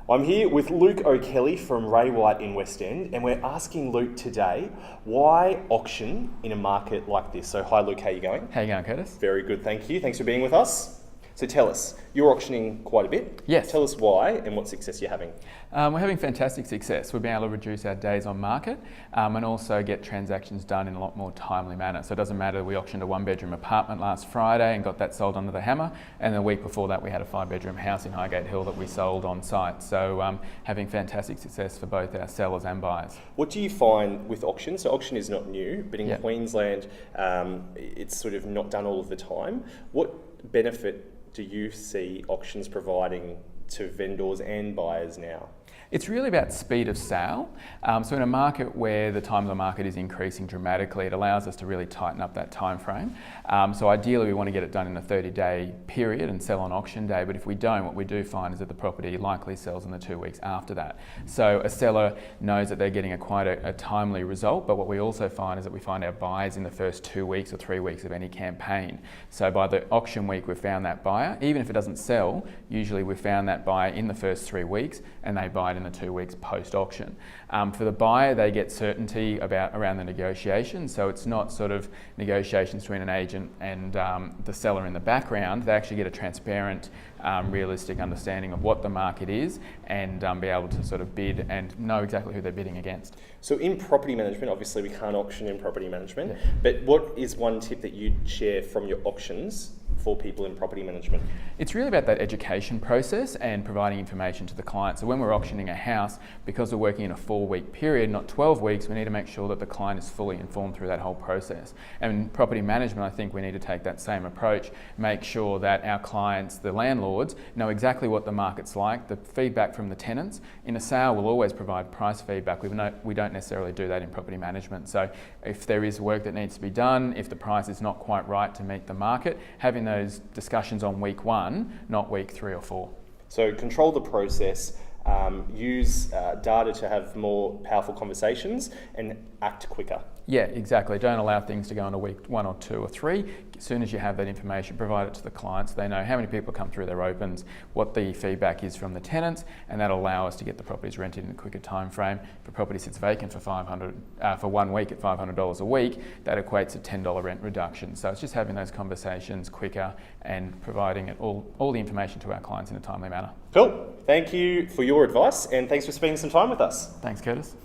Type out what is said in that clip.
I'm here with Luke O'Kelly from Ray White in West End, and we're asking Luke today, why auction in a market like this? So hi Luke, how are you going? How you going, Curtis? Very good, thank you. Thanks for being with us. So tell us, you're auctioning quite a bit. Yes. Tell us why and what success you're having. We're having fantastic success. We've been able to reduce our days on market and also get transactions done in a lot more timely manner. So it doesn't matter, we auctioned a 1-bedroom apartment last Friday and got that sold under the hammer, and the week before that we had a 5-bedroom house in Highgate Hill that we sold on site. So having fantastic success for both our sellers and buyers. What do you find with auction? So auction is not new, but in Yep. Queensland it's sort of not done all of the time. What benefit do you see auctions providing to vendors and buyers now? It's really about speed of sale. So in a market where the time of the market is increasing dramatically, it allows us to really tighten up that time frame. So ideally we want to get it done in a 30-day period and sell on auction day, but if we don't, what we do find is that the property likely sells in the 2 weeks after that. So a seller knows that they're getting quite a timely result, but what we also find is that we find our buyers in the first 2 weeks or 3 weeks of any campaign. So by the auction week we've found that buyer, even if it doesn't sell, usually we've found that buyer in the first 3 weeks and they buy it in the 2 weeks post-auction. For the buyer, they get certainty around the negotiation, so it's not sort of negotiations between an agent and the seller in the background. They actually get a transparent, realistic understanding of what the market is and be able to sort of bid and know exactly who they're bidding against. So in property management, obviously we can't auction in property management, but what is one tip that you'd share from your auctions for people in property management? It's really about that education process and providing information to the client. So when we're auctioning a house, because we're working in a 4-week period, not 12 weeks, we need to make sure that the client is fully informed through that whole process. And in property management, I think we need to take that same approach, make sure that our clients, the landlords, know exactly what the market's like, the feedback from the tenants. In a sale, we'll always provide price feedback. We don't necessarily do that in property management. So if there is work that needs to be done, if the price is not quite right to meet the market, having those discussions on week 1, not week 3 or 4. So control the process, use data to have more powerful conversations and act quicker. Yeah, exactly. Don't allow things to go into week 1 or 2 or 3. As soon as you have that information, provide it to the clients. They know how many people come through their opens, what the feedback is from the tenants, and that'll allow us to get the properties rented in a quicker time frame. If a property sits vacant for for 1 week at $500 a week, that equates to $10 rent reduction. So it's just having those conversations quicker and providing all the information to our clients in a timely manner. Cool. Thank you for your advice and thanks for spending some time with us. Thanks, Curtis.